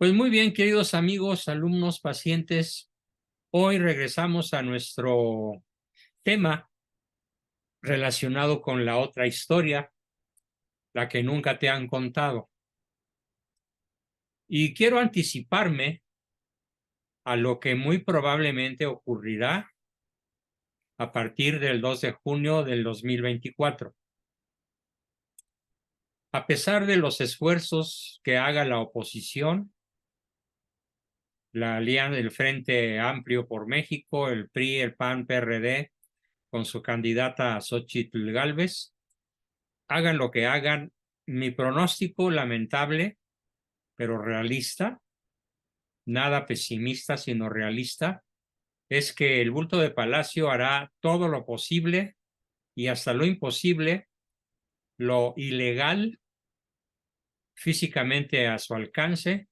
Pues muy bien, queridos amigos, alumnos, pacientes, hoy regresamos a nuestro tema relacionado con la otra historia, la que nunca te han contado. Y quiero anticiparme a lo que muy probablemente ocurrirá a partir del 2 de junio del 2024. A pesar de los esfuerzos que haga la oposición, la alianza del Frente Amplio por México, el PRI, el PAN, PRD, con su candidata Xóchitl Gálvez, hagan lo que hagan, mi pronóstico lamentable, pero realista, nada pesimista, sino realista, es que el bulto de Palacio hará todo lo posible y hasta lo imposible, lo ilegal físicamente a su alcance,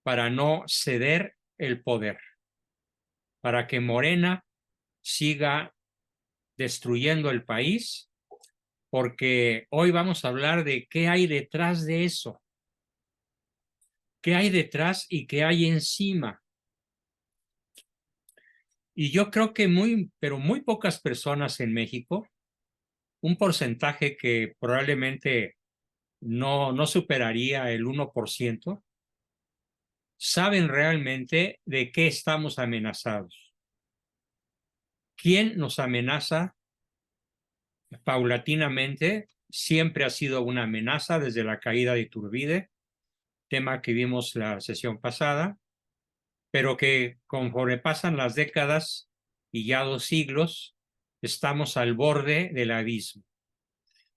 para no ceder el poder, para que Morena siga destruyendo el país, porque hoy vamos a hablar de qué hay detrás de eso, qué hay detrás y qué hay encima. Y yo creo que pero muy pocas personas en México, un porcentaje que probablemente no superaría el 1%, saben realmente de qué estamos amenazados. ¿Quién nos amenaza? Paulatinamente, siempre ha sido una amenaza desde la caída de Iturbide, tema que vimos la sesión pasada, pero que conforme pasan las décadas y ya 2 siglos, estamos al borde del abismo.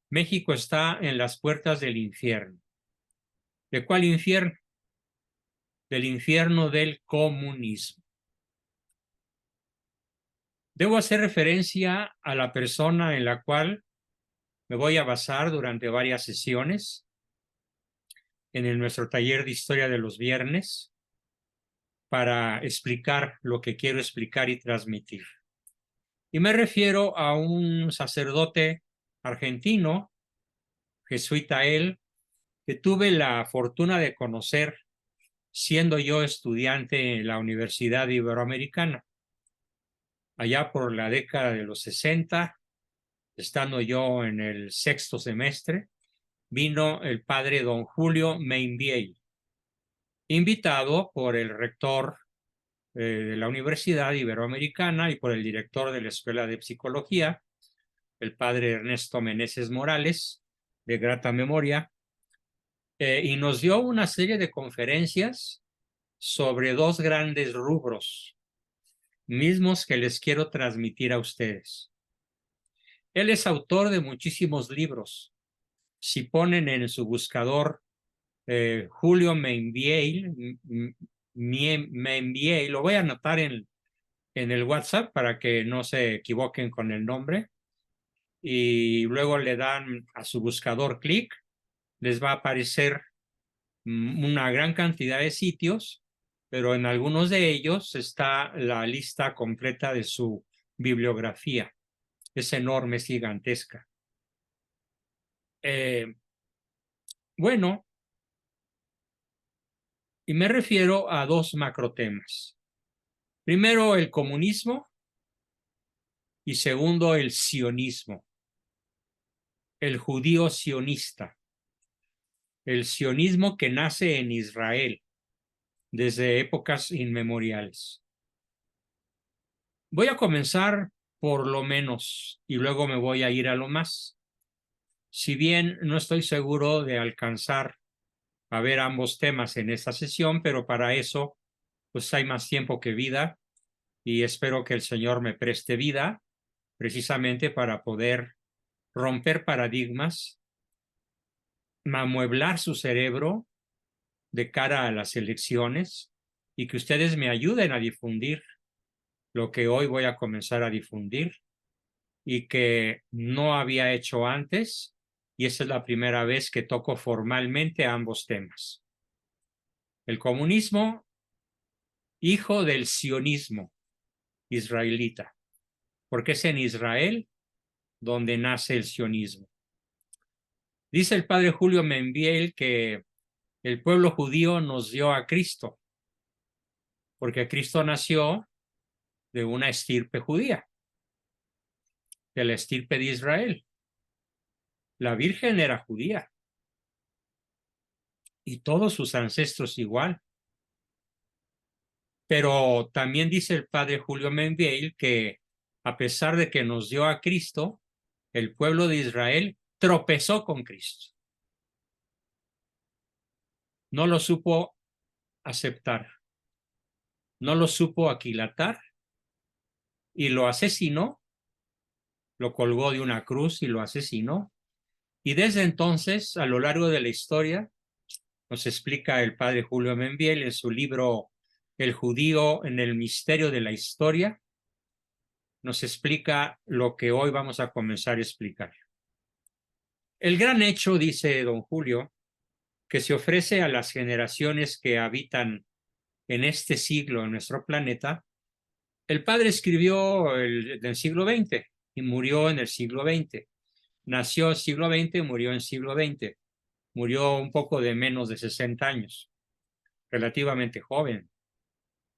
México está en las puertas del infierno. ¿De cuál infierno? Del infierno del comunismo. Debo hacer referencia a la persona en la cual me voy a basar durante varias sesiones en nuestro taller de historia de los viernes para explicar lo que quiero explicar y transmitir. Y me refiero a un sacerdote argentino, jesuita él, que tuve la fortuna de conocer siendo yo estudiante en la Universidad Iberoamericana. Allá por la década de los 60, estando yo en el 6º semestre, vino el padre don Julio Mainviel, invitado por el rector de la Universidad Iberoamericana y por el director de la Escuela de Psicología, el padre Ernesto Meneses Morales, de grata memoria, y nos dio una serie de conferencias sobre 2 grandes rubros, mismos que les quiero transmitir a ustedes. Él es autor de muchísimos libros. Si ponen en su buscador Julio Mainviel, lo voy a anotar en el WhatsApp para que no se equivoquen con el nombre, y luego le dan a su buscador clic, les va a aparecer una gran cantidad de sitios, pero en algunos de ellos está la lista completa de su bibliografía. Es enorme, es gigantesca. Bueno, y me refiero a 2 macrotemas. Primero, el comunismo, y segundo, el sionismo, el judío sionista, el sionismo que nace en Israel desde épocas inmemoriales. Voy a comenzar por lo menos y luego me voy a ir a lo más. Si bien no estoy seguro de alcanzar a ver ambos temas en esta sesión, pero para eso pues hay más tiempo que vida, y espero que el Señor me preste vida precisamente para poder romper paradigmas, amueblar su cerebro de cara a las elecciones, y que ustedes me ayuden a difundir lo que hoy voy a comenzar a difundir y que no había hecho antes, y esa es la primera vez que toco formalmente ambos temas. El comunismo, hijo del sionismo israelita, porque es en Israel donde nace el sionismo. Dice el padre Julio Mainviel que el pueblo judío nos dio a Cristo, porque Cristo nació de una estirpe judía, de la estirpe de Israel. La Virgen era judía y todos sus ancestros igual. Pero también dice el padre Julio Membiel que a pesar de que nos dio a Cristo, el pueblo de Israel tropezó con Cristo. No lo supo aceptar, no lo supo aquilatar y lo asesinó, lo colgó de una cruz y lo asesinó. Y desde entonces, a lo largo de la historia, nos explica el padre Julio Membiel en su libro El judío en el misterio de la historia, nos explica lo que hoy vamos a comenzar a explicar. El gran hecho, dice don Julio, que se ofrece a las generaciones que habitan en este siglo en nuestro planeta. El padre escribió en el siglo XX y murió en el siglo XX. Nació en el siglo XX, murió en el siglo XX. Murió un poco de menos de 60 años, relativamente joven.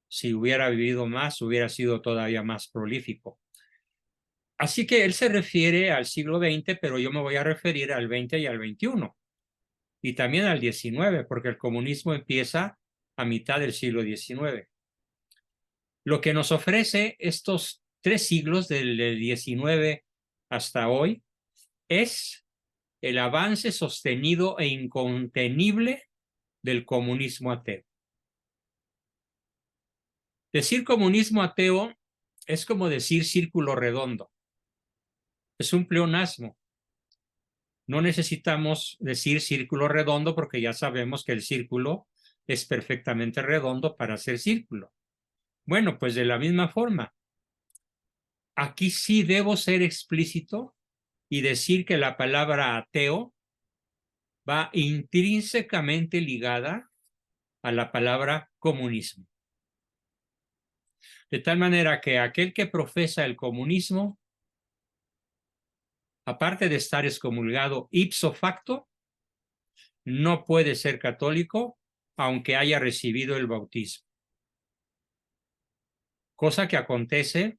Si hubiera vivido más, hubiera sido todavía más prolífico. Así que él se refiere al siglo XX, pero yo me voy a referir al XX y al XXI, y también al XIX, porque el comunismo empieza a mitad del siglo XIX. Lo que nos ofrece estos 3 siglos, del XIX hasta hoy, es el avance sostenido e incontenible del comunismo ateo. Decir comunismo ateo es como decir círculo redondo. Es un pleonasmo. No necesitamos decir círculo redondo porque ya sabemos que el círculo es perfectamente redondo para ser círculo. Bueno, pues de la misma forma, aquí sí debo ser explícito y decir que la palabra ateo va intrínsecamente ligada a la palabra comunismo. De tal manera que aquel que profesa el comunismo, aparte de estar excomulgado ipso facto, no puede ser católico aunque haya recibido el bautismo. Cosa que acontece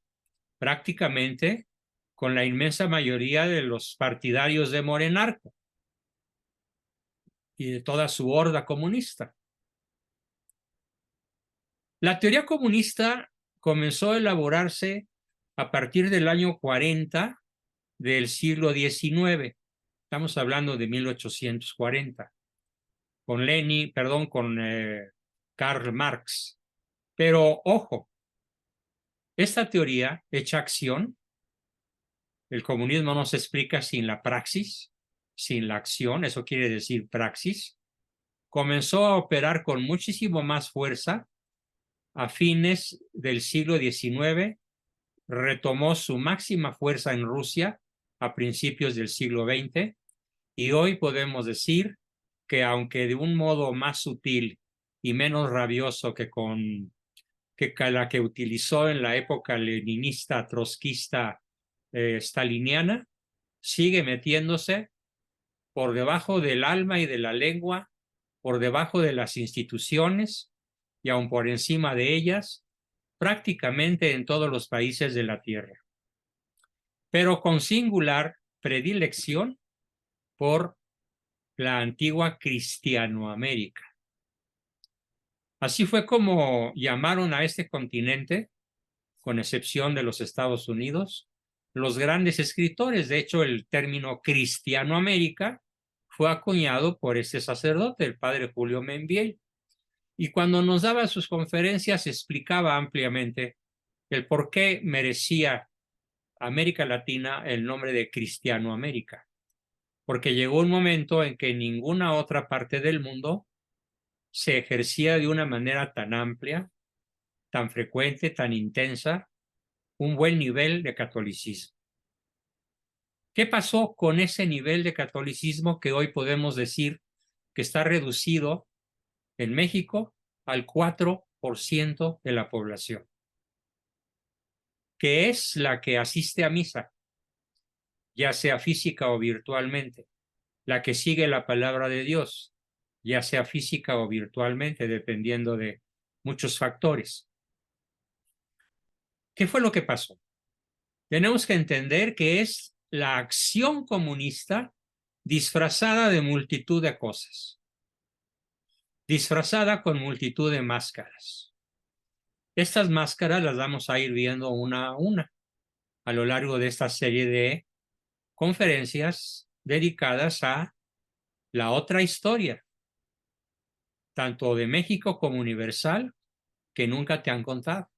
prácticamente con la inmensa mayoría de los partidarios de Morenarco y de toda su horda comunista. La teoría comunista comenzó a elaborarse a partir del año 40 del siglo XIX. Estamos hablando de 1840, con Karl Marx. Pero ojo, esta teoría hecha acción, el comunismo no se explica sin la praxis, sin la acción, eso quiere decir praxis, comenzó a operar con muchísimo más fuerza a fines del siglo XIX, retomó su máxima fuerza en Rusia a principios del siglo XX y hoy podemos decir que aunque de un modo más sutil y menos rabioso que la que utilizó en la época leninista, trotskista, staliniana, sigue metiéndose por debajo del alma y de la lengua, por debajo de las instituciones y aun por encima de ellas, prácticamente en todos los países de la Tierra, pero con singular predilección por la antigua Cristianoamérica. Así fue como llamaron a este continente, con excepción de los Estados Unidos, los grandes escritores. De hecho, el término Cristianoamérica fue acuñado por este sacerdote, el padre Julio Membiel, y cuando nos daba sus conferencias explicaba ampliamente el por qué merecía América Latina el nombre de Cristianoamérica, porque llegó un momento en que en ninguna otra parte del mundo se ejercía de una manera tan amplia, tan frecuente, tan intensa, un buen nivel de catolicismo. ¿Qué pasó con ese nivel de catolicismo que hoy podemos decir que está reducido en México al 4% de la población, que es la que asiste a misa, ya sea física o virtualmente, la que sigue la palabra de Dios, ya sea física o virtualmente, dependiendo de muchos factores? ¿Qué fue lo que pasó? Tenemos que entender que es la acción comunista disfrazada de multitud de cosas, disfrazada con multitud de máscaras. Estas máscaras las vamos a ir viendo una a una a lo largo de esta serie de conferencias dedicadas a la otra historia, tanto de México como universal, que nunca te han contado.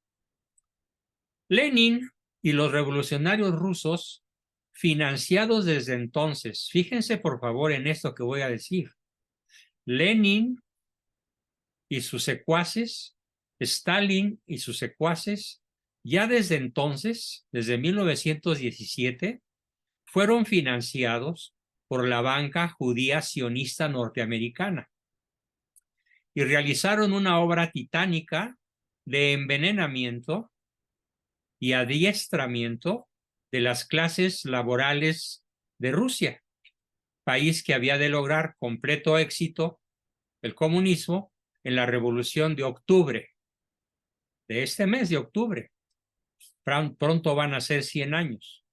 Lenin y los revolucionarios rusos, financiados desde entonces, fíjense por favor en esto que voy a decir, Lenin y sus secuaces, Stalin y sus secuaces, ya desde entonces, desde 1917, fueron financiados por la banca judía sionista norteamericana y realizaron una obra titánica de envenenamiento y adiestramiento de las clases laborales de Rusia, país que había de lograr completo éxito el comunismo en la Revolución de Octubre, de este mes de octubre. Pronto van a ser 100 años,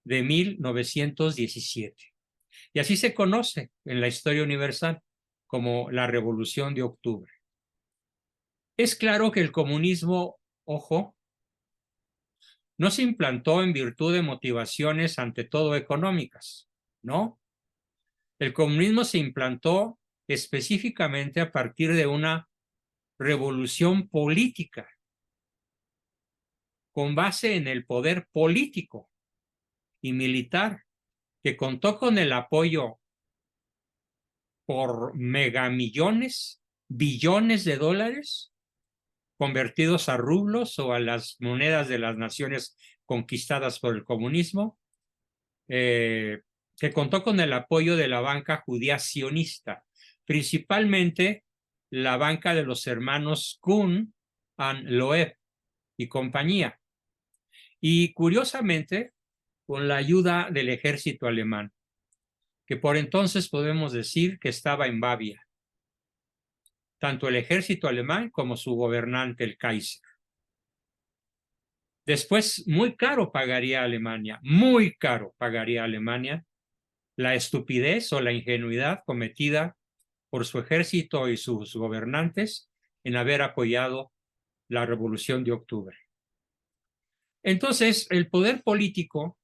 de 1917. Y así se conoce en la historia universal como la Revolución de Octubre. Es claro que el comunismo, ojo, no se implantó en virtud de motivaciones ante todo económicas, ¿no? El comunismo se implantó específicamente a partir de una revolución política con base en el poder político y militar que contó con el apoyo por megamillones, billones de dólares convertidos a rublos o a las monedas de las naciones conquistadas por el comunismo, que contó con el apoyo de la banca judía sionista, principalmente la banca de los hermanos Kuhn and Loeb y compañía. Y curiosamente, con la ayuda del ejército alemán, que por entonces podemos decir que estaba en Bavia, tanto el ejército alemán como su gobernante, el Kaiser. Después, muy caro pagaría Alemania, muy caro pagaría Alemania la estupidez o la ingenuidad cometida por su ejército y sus gobernantes en haber apoyado la Revolución de Octubre. Entonces, el poder político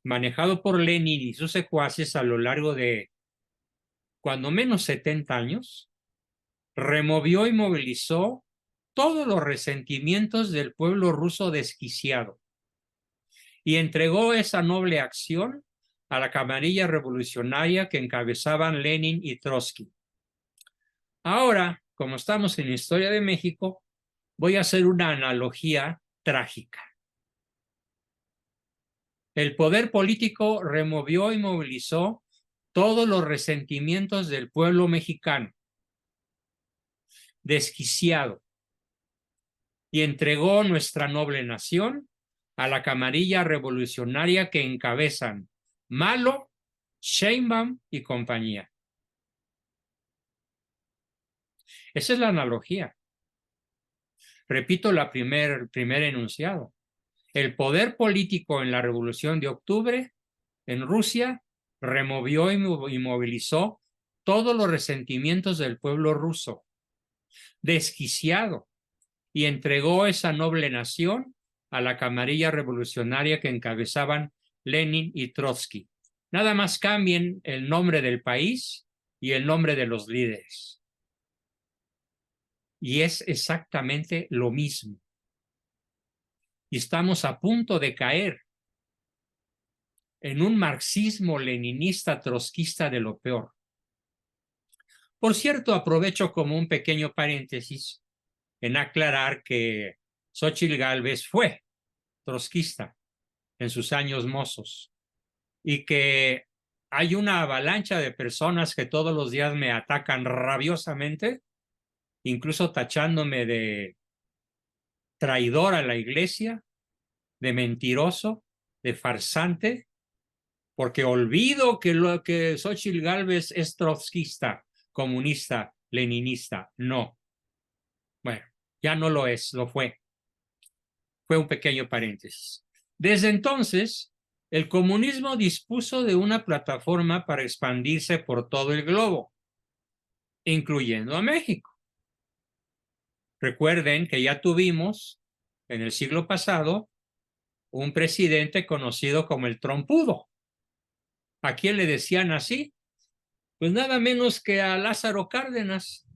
manejado por Lenin y sus secuaces a lo largo de cuando menos 70 años, removió y movilizó todos los resentimientos del pueblo ruso desquiciado y entregó esa noble acción a la camarilla revolucionaria que encabezaban Lenin y Trotsky. Ahora, como estamos en la historia de México, voy a hacer una analogía trágica. El poder político removió y movilizó todos los resentimientos del pueblo mexicano, desquiciado, y entregó nuestra noble nación a la camarilla revolucionaria que encabezan Malo, Sheinbaum y compañía. Esa es la analogía. Repito el primer enunciado. El poder político en la Revolución de Octubre en Rusia removió y movilizó todos los resentimientos del pueblo ruso, desquiciado, y entregó esa noble nación a la camarilla revolucionaria que encabezaban Lenin y Trotsky. Nada más cambien el nombre del país y el nombre de los líderes. Y es exactamente lo mismo. Y estamos a punto de caer en un marxismo leninista trotskista de lo peor. Por cierto, aprovecho como un pequeño paréntesis en aclarar que Xóchitl Gálvez fue trotskista en sus años mozos y que hay una avalancha de personas que todos los días me atacan rabiosamente, incluso tachándome de traidor a la iglesia, de mentiroso, de farsante, porque olvido que Xóchitl Gálvez es trotskista, comunista, leninista. No. Bueno, ya no lo es, lo fue. Fue un pequeño paréntesis. Desde entonces, el comunismo dispuso de una plataforma para expandirse por todo el globo, incluyendo a México. Recuerden que ya tuvimos en el siglo pasado un presidente conocido como el trompudo. ¿A quién le decían así? Pues nada menos que a Lázaro Cárdenas.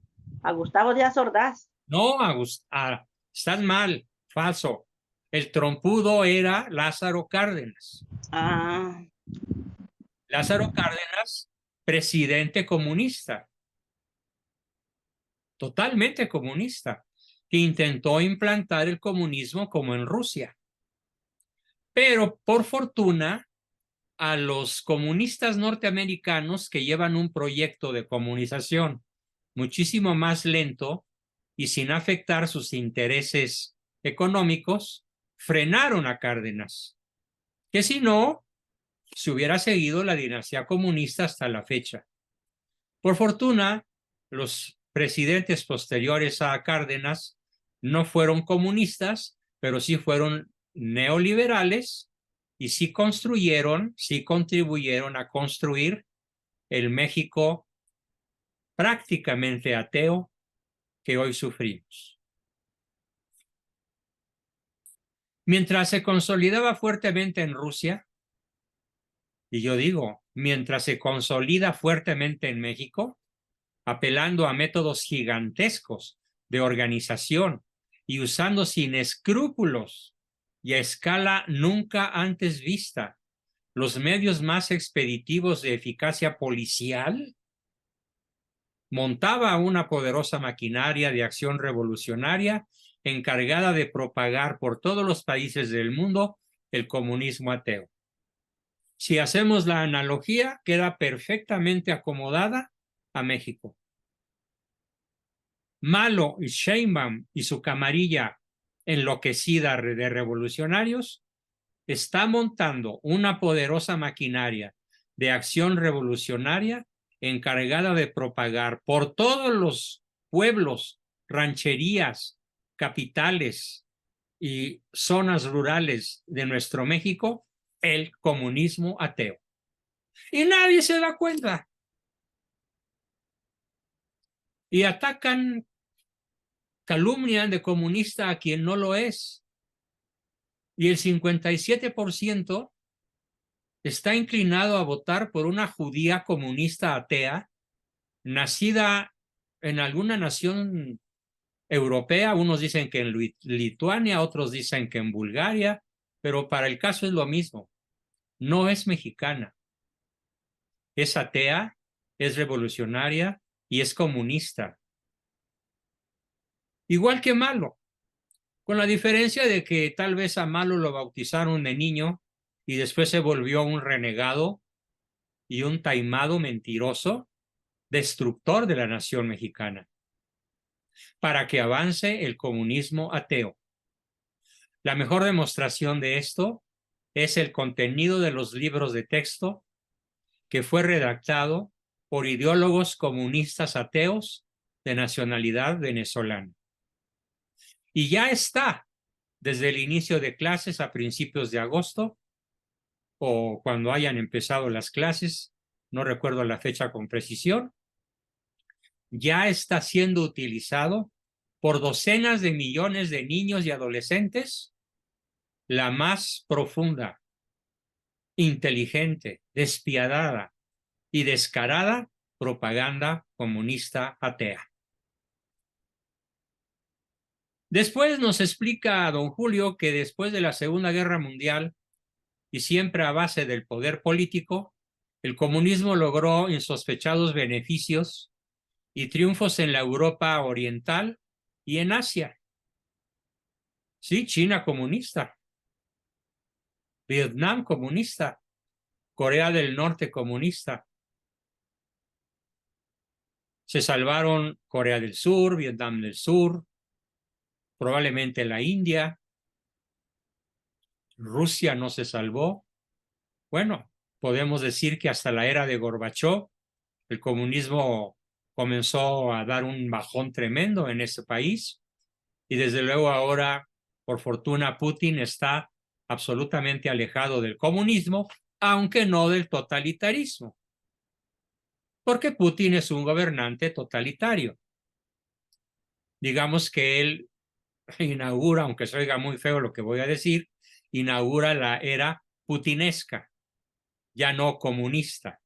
A Gustavo Díaz Ordaz. No, están mal, falso. El trompudo era Lázaro Cárdenas. Ah. Lázaro Cárdenas, presidente comunista, totalmente comunista, que intentó implantar el comunismo como en Rusia. Pero por fortuna, a los comunistas norteamericanos que llevan un proyecto de comunización muchísimo más lento y sin afectar sus intereses económicos, frenaron a Cárdenas, que si no, se hubiera seguido la dinastía comunista hasta la fecha. Por fortuna, los presidentes posteriores a Cárdenas no fueron comunistas, pero sí fueron neoliberales y sí contribuyeron a construir el México prácticamente ateo que hoy sufrimos. Mientras se consolidaba fuertemente en Rusia, y yo digo, mientras se consolida fuertemente en México, apelando a métodos gigantescos de organización y usando sin escrúpulos y a escala nunca antes vista los medios más expeditivos de eficacia policial, montaba una poderosa maquinaria de acción revolucionaria encargada de propagar por todos los países del mundo el comunismo ateo. Si hacemos la analogía, queda perfectamente acomodada a México. Malo y Sheinbaum y su camarilla enloquecida de revolucionarios está montando una poderosa maquinaria de acción revolucionaria encargada de propagar por todos los pueblos, rancherías, capitales y zonas rurales de nuestro México el comunismo ateo. Y nadie se da cuenta. Y atacan, calumnian de comunista a quien no lo es. Y el 57% está inclinado a votar por una judía comunista atea, nacida en alguna nación europea. Unos dicen que en Lituania, otros dicen que en Bulgaria, pero para el caso es lo mismo. No es mexicana. Es atea, es revolucionaria y es comunista. Igual que Malo, con la diferencia de que tal vez a Malo lo bautizaron de niño y después se volvió un renegado y un taimado mentiroso, destructor de la nación mexicana, para que avance el comunismo ateo. La mejor demostración de esto es el contenido de los libros de texto que fue redactado por ideólogos comunistas ateos de nacionalidad venezolana. Y ya está desde el inicio de clases a principios de agosto o cuando hayan empezado las clases, no recuerdo la fecha con precisión, ya está siendo utilizado por docenas de millones de niños y adolescentes la más profunda, inteligente, despiadada y descarada propaganda comunista atea. Después nos explica a don Julio que después de la Segunda Guerra Mundial y siempre a base del poder político, el comunismo logró insospechados beneficios y triunfos en la Europa oriental y en Asia. Sí, China comunista, Vietnam comunista, Corea del Norte comunista. Se salvaron Corea del Sur, Vietnam del Sur, probablemente la India. Rusia no se salvó. Bueno, podemos decir que hasta la era de Gorbachov el comunismo comenzó a dar un bajón tremendo en ese país y desde luego ahora Por fortuna, Putin está absolutamente alejado del comunismo, aunque no del totalitarismo, porque Putin es un gobernante totalitario. Digamos que él inaugura, aunque se oiga muy feo lo que voy a decir, inaugura la era putinesca, ya no comunista,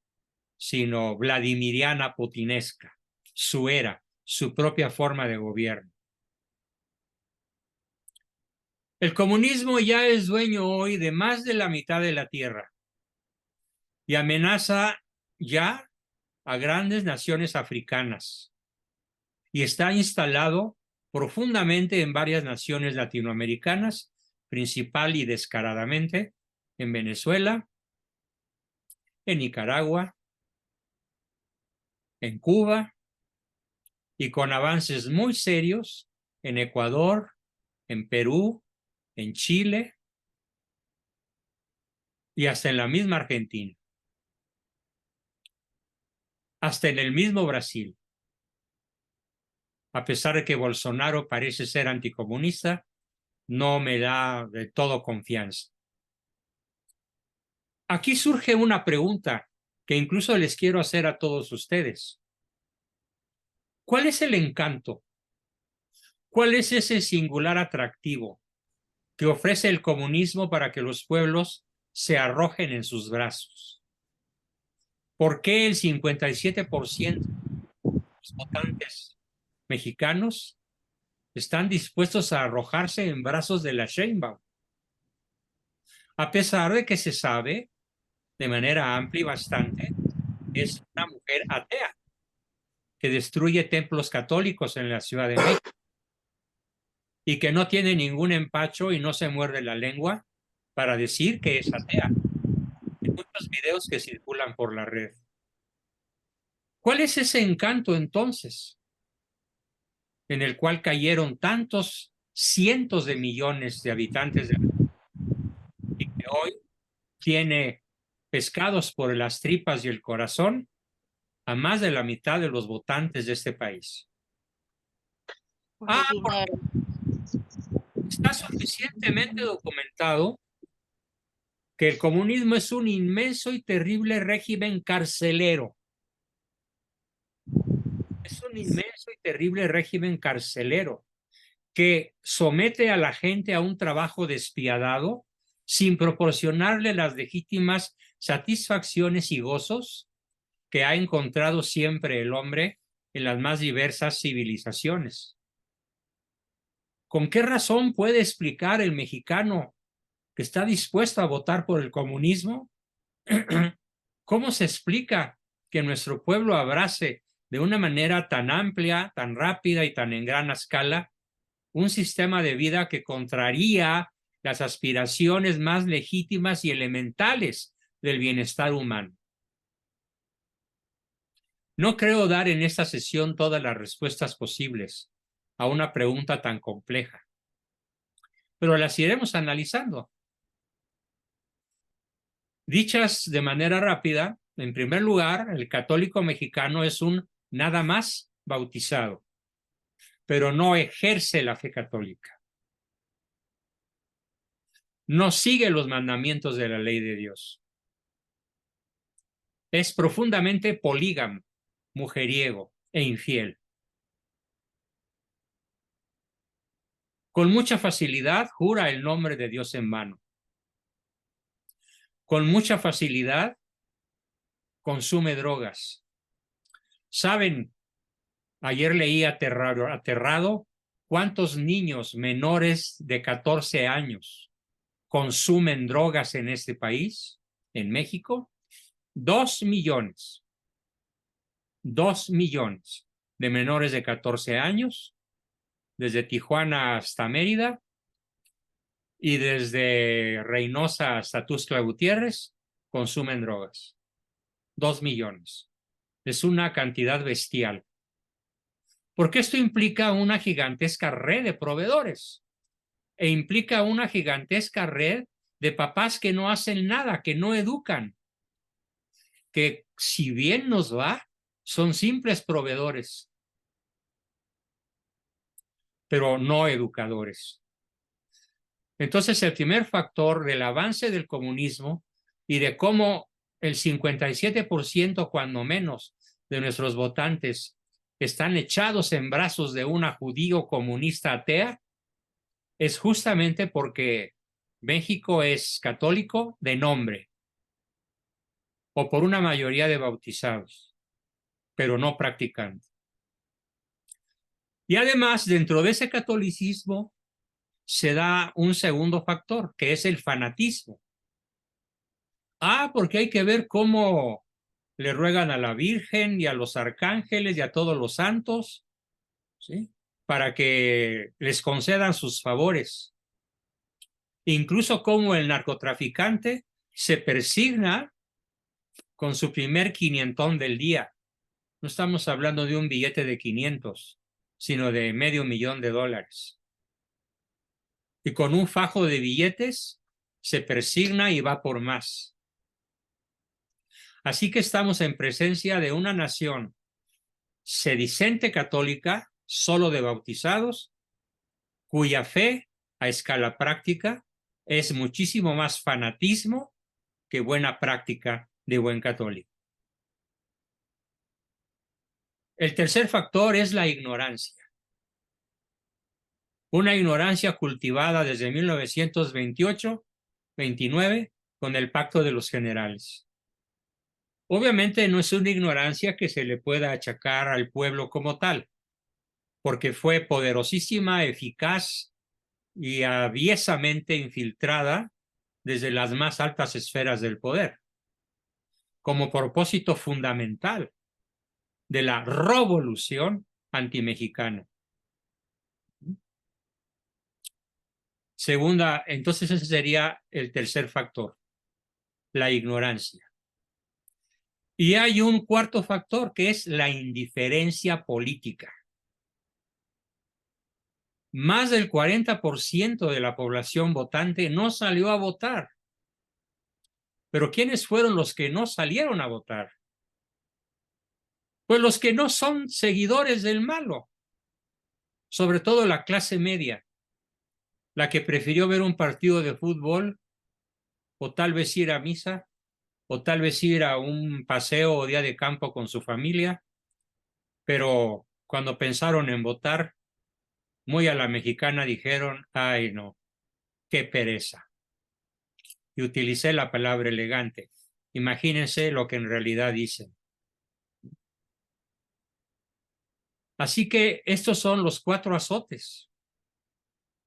sino vladimiriana putinesca, su era, su propia forma de gobierno. El comunismo ya es dueño hoy de más de la mitad de la tierra y amenaza ya a grandes naciones africanas y está instalado profundamente en varias naciones latinoamericanas, principal y descaradamente en Venezuela, en Nicaragua, en Cuba y con avances muy serios en Ecuador, en Perú, en Chile y hasta en la misma Argentina, hasta en el mismo Brasil. A pesar de que Bolsonaro parece ser anticomunista, no me da de todo confianza. Aquí surge una pregunta que incluso les quiero hacer a todos ustedes. ¿Cuál es el encanto? ¿Cuál es ese singular atractivo que ofrece el comunismo para que los pueblos se arrojen en sus brazos? ¿Por qué el 57% de los votantes mexicanos están dispuestos a arrojarse en brazos de la Sheinbaum? A pesar de que se sabe de manera amplia y bastante, es una mujer atea que destruye templos católicos en la Ciudad de México y que no tiene ningún empacho y no se muerde la lengua para decir que es atea. Hay muchos videos que circulan por la red. ¿Cuál es ese encanto entonces en el cual cayeron tantos cientos de millones de habitantes y que hoy tiene pescados por las tripas y el corazón a más de la mitad de los votantes de este país? Por el dinero. Está suficientemente documentado que el comunismo es un inmenso y terrible régimen carcelero. Es un inmenso y terrible régimen carcelero que somete a la gente a un trabajo despiadado sin proporcionarle las legítimas satisfacciones y gozos que ha encontrado siempre el hombre en las más diversas civilizaciones. ¿Con qué razón puede explicar el mexicano que está dispuesto a votar por el comunismo? ¿Cómo se explica que nuestro pueblo abrace de una manera tan amplia, tan rápida y tan en gran escala un sistema de vida que contraría las aspiraciones más legítimas y elementales del bienestar humano? No creo dar en esta sesión todas las respuestas posibles a una pregunta tan compleja, pero las iremos analizando. Dichas de manera rápida, en primer lugar, el católico mexicano es un nada más bautizado, pero no ejerce la fe católica. No sigue los mandamientos de la ley de Dios. Es profundamente polígamo, mujeriego e infiel. Con mucha facilidad jura el nombre de Dios en vano. Con mucha facilidad consume drogas. ¿Saben? Ayer leí aterrado cuántos niños menores de 14 años consumen drogas en este país, en México. 2 millones. 2 millones de menores de 14 años, desde Tijuana hasta Mérida y desde Reynosa hasta Tuxtla Gutiérrez, consumen drogas. 2 millones. Es una cantidad bestial. Porque esto implica una gigantesca red de proveedores e implica una gigantesca red de papás que no hacen nada, que no educan, que si bien nos va, son simples proveedores, pero no educadores. Entonces, el primer factor del avance del comunismo y de cómo el 57%, cuando menos, de nuestros votantes están echados en brazos de una judío comunista atea, es justamente porque México es católico de nombre o por una mayoría de bautizados, pero no practicantes. Y además, dentro de ese catolicismo se da un segundo factor, que es el fanatismo. Porque hay que ver cómo le ruegan a la Virgen y a los arcángeles y a todos los santos, ¿sí?, para que les concedan sus favores. Incluso cómo el narcotraficante se persigna con su primer quinientón del día. No estamos hablando de un billete de 500, sino de $500,000. Y con un fajo de billetes se persigna y va por más. Así que estamos en presencia de una nación sedicente católica, solo de bautizados, cuya fe a escala práctica es muchísimo más fanatismo que buena práctica de buen católico. El tercer factor es la ignorancia. Una ignorancia cultivada desde 1928-29 con el Pacto de los Generales. Obviamente no es una ignorancia que se le pueda achacar al pueblo como tal, porque fue poderosísima, eficaz y aviesamente infiltrada desde las más altas esferas del poder, como propósito fundamental de la revolución antimexicana. Segunda, entonces ese sería el tercer factor, la ignorancia. Y hay un cuarto factor que es la indiferencia política. Más del 40% de la población votante no salió a votar. Pero ¿quiénes fueron los que no salieron a votar? Pues los que no son seguidores del malo, sobre todo la clase media, la que prefirió ver un partido de fútbol o tal vez ir a misa o tal vez ir a un paseo o día de campo con su familia, pero cuando pensaron en votar, muy a la mexicana dijeron, ay no, qué pereza. Y utilicé la palabra elegante. Imagínense lo que en realidad dicen. Así que estos son los 4 azotes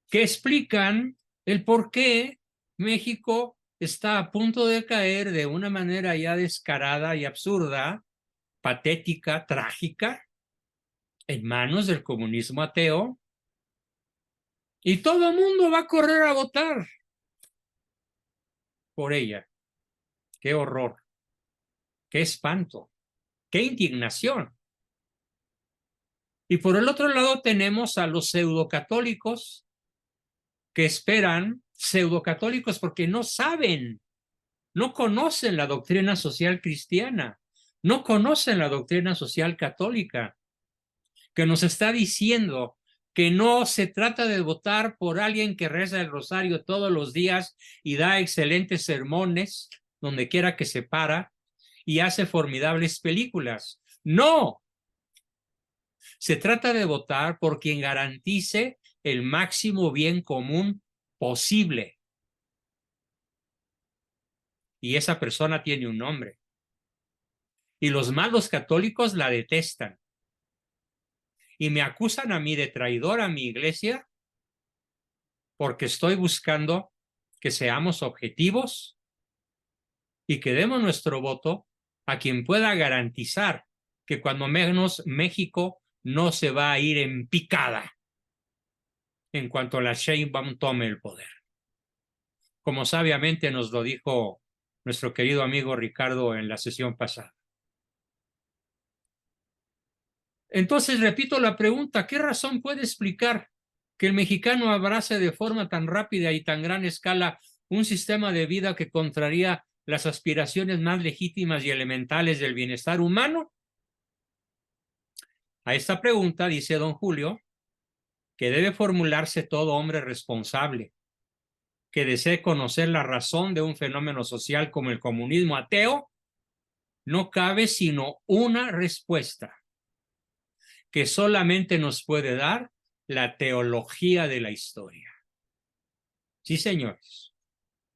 que explican el por qué México está a punto de caer de una manera ya descarada y absurda, patética, trágica, en manos del comunismo ateo, y todo el mundo va a correr a votar por ella. ¡Qué horror! ¡Qué espanto! ¡Qué indignación! Y por el otro lado tenemos a los pseudocatólicos que esperan, pseudocatólicos porque no saben, no conocen la doctrina social cristiana, no conocen la doctrina social católica, que nos está diciendo que no se trata de votar por alguien que reza el rosario todos los días y da excelentes sermones donde quiera que se para y hace formidables películas. No, se trata de votar por quien garantice el máximo bien común posible. Y esa persona tiene un nombre. Y los malos católicos la detestan. Y me acusan a mí de traidor a mi iglesia porque estoy buscando que seamos objetivos y que demos nuestro voto a quien pueda garantizar que cuando menos México no se va a ir en picada en cuanto la Sheinbaum tome el poder. Como sabiamente nos lo dijo nuestro querido amigo Ricardo en la sesión pasada. Entonces, repito la pregunta, ¿qué razón puede explicar que el mexicano abrace de forma tan rápida y tan gran escala un sistema de vida que contraría las aspiraciones más legítimas y elementales del bienestar humano? A esta pregunta, dice don Julio, que debe formularse todo hombre responsable, que desee conocer la razón de un fenómeno social como el comunismo ateo, no cabe sino una respuesta que solamente nos puede dar la teología de la historia. Sí, señores.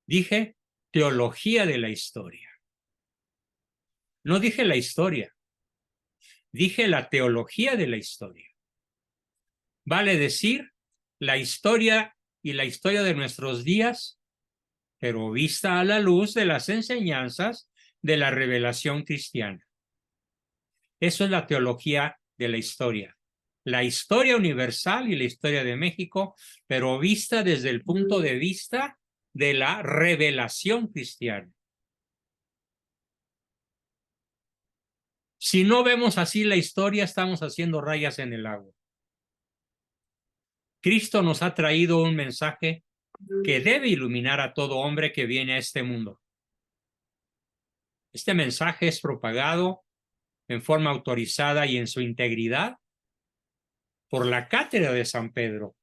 Dije teología de la historia. No dije la historia. Dije la teología de la historia. Vale decir, la historia y la historia de nuestros días, pero vista a la luz de las enseñanzas de la revelación cristiana. Eso es la teología de la historia. La historia universal y la historia de México, pero vista desde el punto de vista de la revelación cristiana. Si no vemos así la historia, estamos haciendo rayas en el agua. Cristo nos ha traído un mensaje que debe iluminar a todo hombre que viene a este mundo. Este mensaje es propagado en forma autorizada y en su integridad por la cátedra de San Pedro,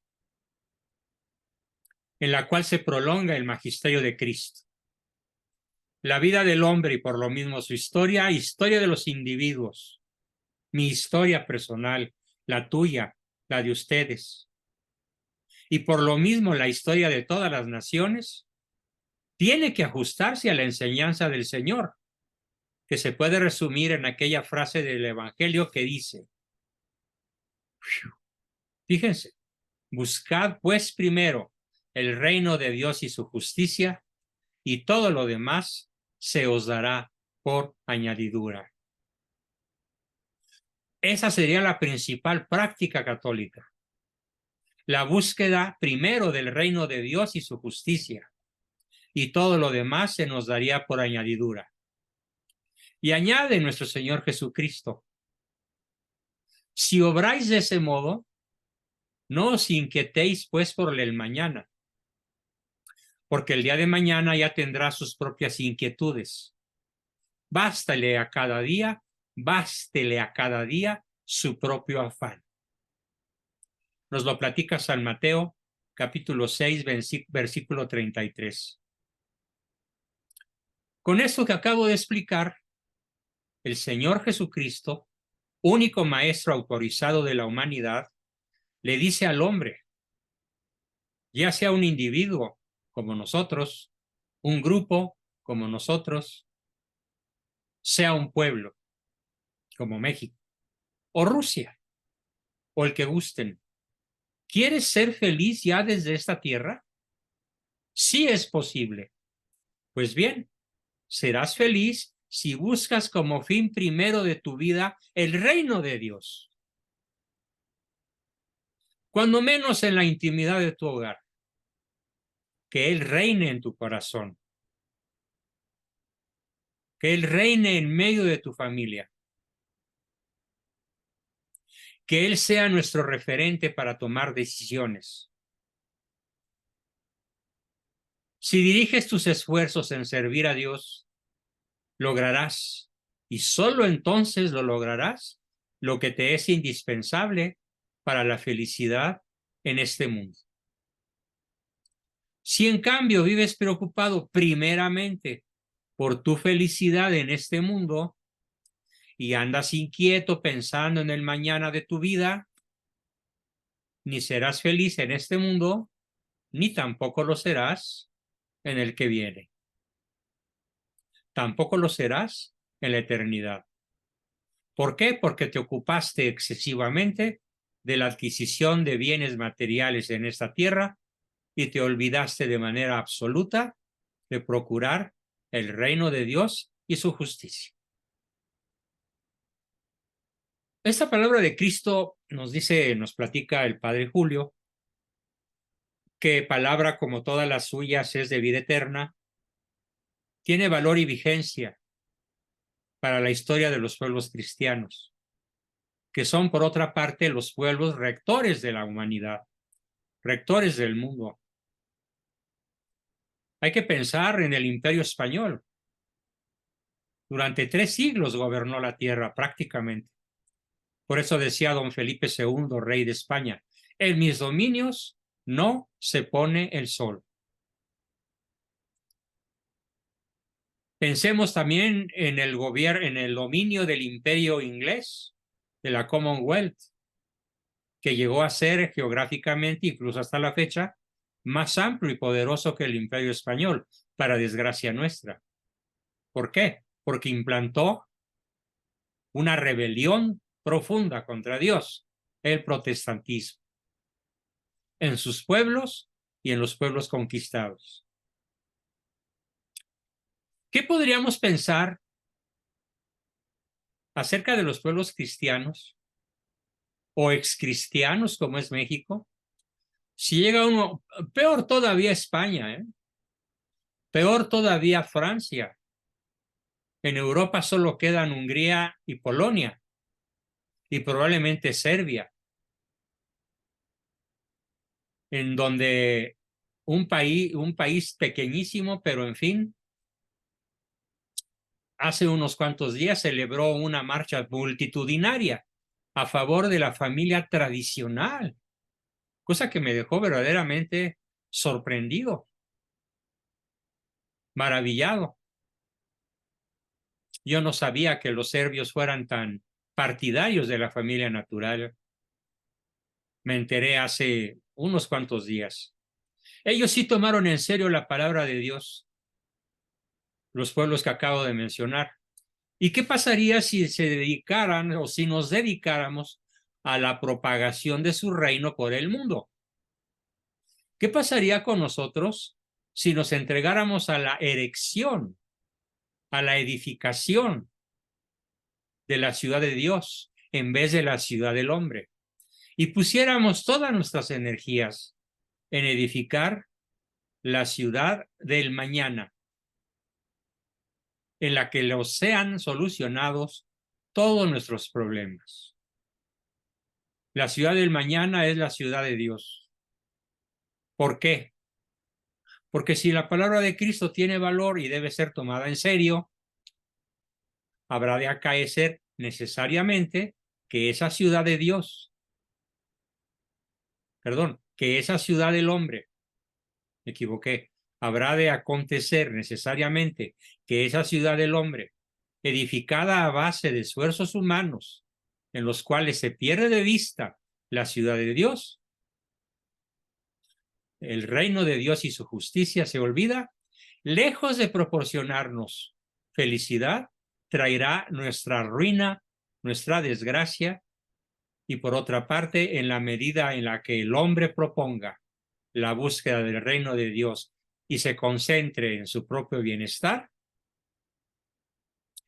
en la cual se prolonga el magisterio de Cristo. La vida del hombre y por lo mismo su historia, historia de los individuos, mi historia personal, la tuya, la de ustedes, y por lo mismo la historia de todas las naciones, tiene que ajustarse a la enseñanza del Señor, que se puede resumir en aquella frase del Evangelio que dice, fíjense, buscad pues primero el reino de Dios y su justicia, y todo lo demás se os dará por añadidura. Esa sería la principal práctica católica. La búsqueda primero del reino de Dios y su justicia, y todo lo demás se nos daría por añadidura. Y añade nuestro Señor Jesucristo, si obráis de ese modo, no os inquietéis pues por el mañana, porque el día de mañana ya tendrá sus propias inquietudes. Bástele a cada día, bástele a cada día su propio afán. Nos lo platica San Mateo, capítulo 6, versículo 33. Con esto que acabo de explicar, el Señor Jesucristo, único maestro autorizado de la humanidad, le dice al hombre, ya sea un individuo como nosotros, un grupo como nosotros, sea un pueblo como México, o Rusia, o el que gusten. ¿Quieres ser feliz ya desde esta tierra? Sí es posible. Pues bien, serás feliz si buscas como fin primero de tu vida el reino de Dios. Cuando menos en la intimidad de tu hogar. Que Él reine en tu corazón. Que Él reine en medio de tu familia. Que Él sea nuestro referente para tomar decisiones. Si diriges tus esfuerzos en servir a Dios, lograrás, y solo entonces lo lograrás, lo que te es indispensable para la felicidad en este mundo. Si en cambio vives preocupado primeramente por tu felicidad en este mundo y andas inquieto pensando en el mañana de tu vida, ni serás feliz en este mundo, ni tampoco lo serás en el que viene. Tampoco lo serás en la eternidad. ¿Por qué? Porque te ocupaste excesivamente de la adquisición de bienes materiales en esta tierra y te olvidaste de manera absoluta de procurar el reino de Dios y su justicia. Esta palabra de Cristo nos platica el Padre Julio, que palabra como todas las suyas es de vida eterna, tiene valor y vigencia para la historia de los pueblos cristianos, que son por otra parte los pueblos rectores de la humanidad, rectores del mundo. Hay que pensar en el Imperio Español. Durante 3 siglos gobernó la tierra prácticamente. Por eso decía don Felipe II, rey de España, en mis dominios no se pone el sol. Pensemos también en el gobierno, en el dominio del imperio inglés, de la Commonwealth, que llegó a ser geográficamente, incluso hasta la fecha, más amplio y poderoso que el imperio español, para desgracia nuestra. ¿Por qué? Porque implantó una rebelión profunda contra Dios, el protestantismo, en sus pueblos y en los pueblos conquistados. ¿Qué podríamos pensar acerca de los pueblos cristianos o excristianos como es México? Si llega uno, peor todavía España, peor todavía Francia. En Europa solo quedan Hungría y Polonia, y probablemente Serbia, en donde un país pequeñísimo, pero en fin, hace unos cuantos días celebró una marcha multitudinaria a favor de la familia tradicional, cosa que me dejó verdaderamente sorprendido, maravillado. Yo no sabía que los serbios fueran tan partidarios de la familia natural. Me enteré hace unos cuantos días. Ellos sí tomaron en serio la palabra de Dios, los pueblos que acabo de mencionar. ¿Y qué pasaría si se dedicaran o si nos dedicáramos a la propagación de su reino por el mundo? ¿Qué pasaría con nosotros si nos entregáramos a la erección, a la edificación de la ciudad de Dios en vez de la ciudad del hombre? Y pusiéramos todas nuestras energías en edificar la ciudad del mañana, en la que los sean solucionados todos nuestros problemas. La ciudad del mañana es la ciudad de Dios. ¿Por qué? Porque si la palabra de Cristo tiene valor y debe ser tomada en serio, habrá de acaecer necesariamente que esa ciudad de Dios, que esa ciudad del hombre, me equivoqué, habrá de acontecer necesariamente que esa ciudad del hombre, edificada a base de esfuerzos humanos, en los cuales se pierde de vista la ciudad de Dios, el reino de Dios y su justicia se olvida, lejos de proporcionarnos felicidad, traerá nuestra ruina, nuestra desgracia, y por otra parte, en la medida en la que el hombre proponga la búsqueda del reino de Dios y se concentre en su propio bienestar,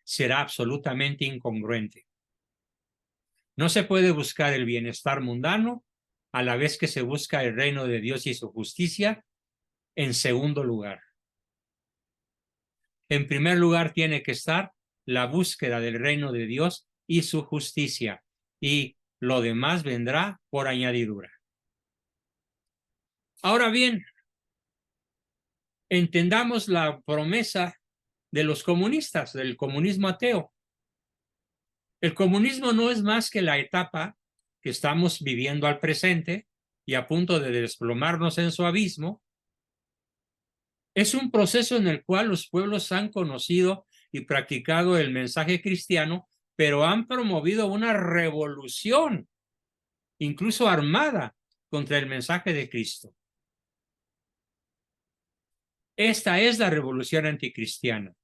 será absolutamente incongruente. No se puede buscar el bienestar mundano a la vez que se busca el reino de Dios y su justicia en segundo lugar. En primer lugar tiene que estar la búsqueda del reino de Dios y su justicia, y lo demás vendrá por añadidura. Ahora bien, entendamos la promesa de los comunistas, del comunismo ateo. El comunismo no es más que la etapa que estamos viviendo al presente y a punto de desplomarnos en su abismo. Es un proceso en el cual los pueblos han conocido y practicado el mensaje cristiano, pero han promovido una revolución, incluso armada, contra el mensaje de Cristo. Esta es la revolución anticristiana,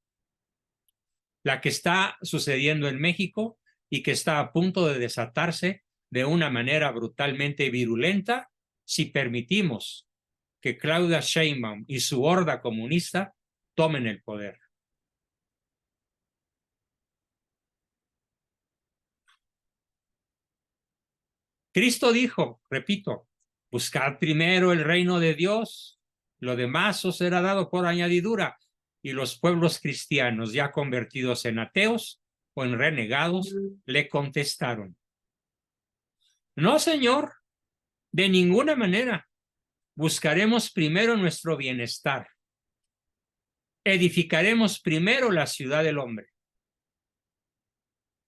la que está sucediendo en México y que está a punto de desatarse de una manera brutalmente virulenta si permitimos que Claudia Sheinbaum y su horda comunista tomen el poder. Cristo dijo, repito, buscad primero el reino de Dios, lo demás os será dado por añadidura. Y los pueblos cristianos ya convertidos en ateos o en renegados le contestaron, no, Señor, de ninguna manera. Buscaremos primero nuestro bienestar. Edificaremos primero la ciudad del hombre.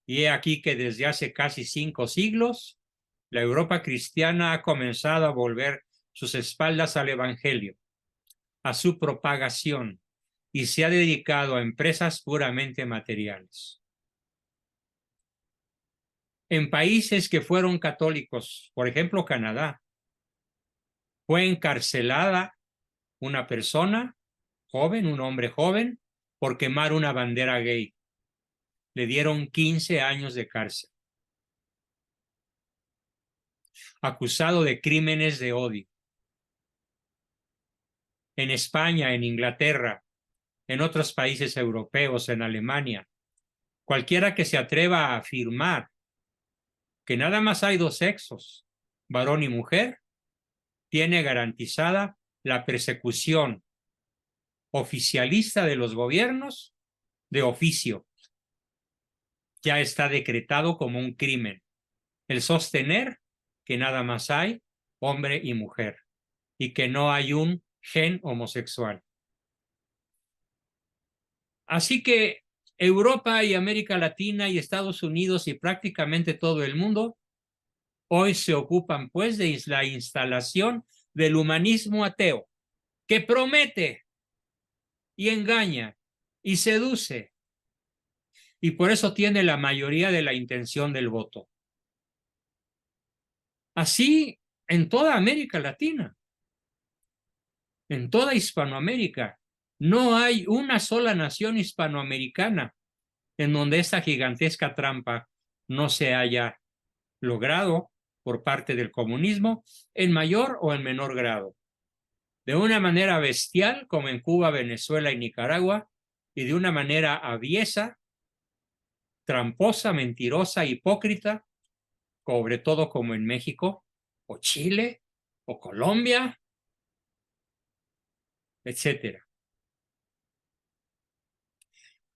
Y he aquí que desde hace casi 5 siglos, la Europa cristiana ha comenzado a volver sus espaldas al Evangelio, a su propagación, y se ha dedicado a empresas puramente materiales. En países que fueron católicos, por ejemplo, Canadá, fue encarcelada una persona joven, un hombre joven, por quemar una bandera gay. Le dieron 15 años de cárcel. Acusado de crímenes de odio. En España, en Inglaterra, en otros países europeos, en Alemania, cualquiera que se atreva a afirmar que nada más hay dos sexos, varón y mujer, tiene garantizada la persecución oficialista de los gobiernos de oficio. Ya está decretado como un crimen el sostener que nada más hay hombre y mujer y que no hay un gen homosexual. Así que Europa y América Latina y Estados Unidos y prácticamente todo el mundo hoy se ocupan pues de la instalación del humanismo ateo, que promete y engaña y seduce, y por eso tiene la mayoría de la intención del voto. Así en toda América Latina, en toda Hispanoamérica, no hay una sola nación hispanoamericana en donde esta gigantesca trampa no se haya logrado por parte del comunismo en mayor o en menor grado. De una manera bestial, como en Cuba, Venezuela y Nicaragua, y de una manera aviesa, tramposa, mentirosa, hipócrita, sobre todo como en México, o Chile, o Colombia, etcétera.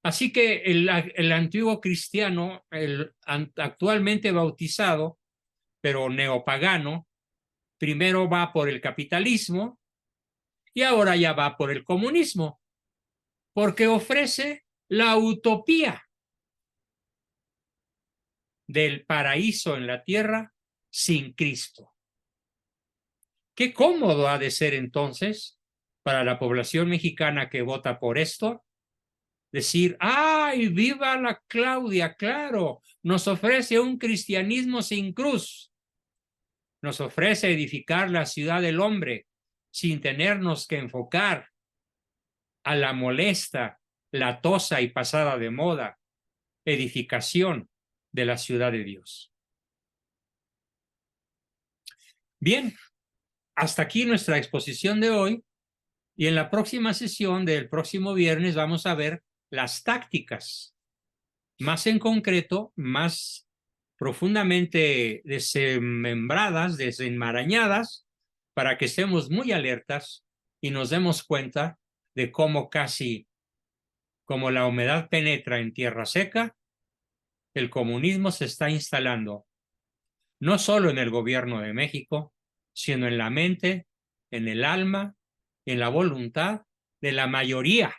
Así que el antiguo cristiano, el actualmente bautizado, pero neopagano, primero va por el capitalismo y ahora ya va por el comunismo, porque ofrece la utopía del paraíso en la tierra sin Cristo. Qué cómodo ha de ser entonces para la población mexicana que vota por esto decir, ¡ay, viva la Claudia! Claro, nos ofrece un cristianismo sin cruz. Nos ofrece edificar la ciudad del hombre sin tenernos que enfocar a la molesta, latosa y pasada de moda edificación de la ciudad de Dios. Bien, hasta aquí nuestra exposición de hoy y en la próxima sesión del próximo viernes vamos a ver las tácticas, más en concreto, más profundamente desmembradas, desenmarañadas, para que estemos muy alertas y nos demos cuenta de cómo casi como la humedad penetra en tierra seca, el comunismo se está instalando no solo en el gobierno de México, sino en la mente, en el alma, en la voluntad de la mayoría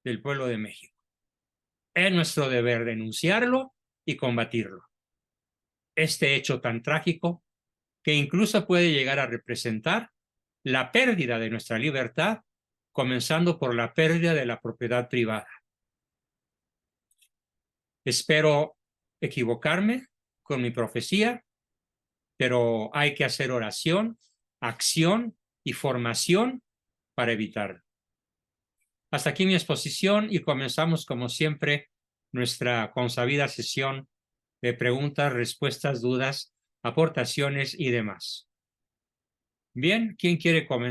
del pueblo de México. Es nuestro deber denunciarlo y combatirlo. Este hecho tan trágico que incluso puede llegar a representar la pérdida de nuestra libertad, comenzando por la pérdida de la propiedad privada. Espero equivocarme con mi profecía, pero hay que hacer oración, acción y formación para evitarlo. Hasta aquí mi exposición y comenzamos como siempre nuestra consabida sesión de preguntas, respuestas, dudas, aportaciones y demás. Bien, ¿quién quiere comenzar?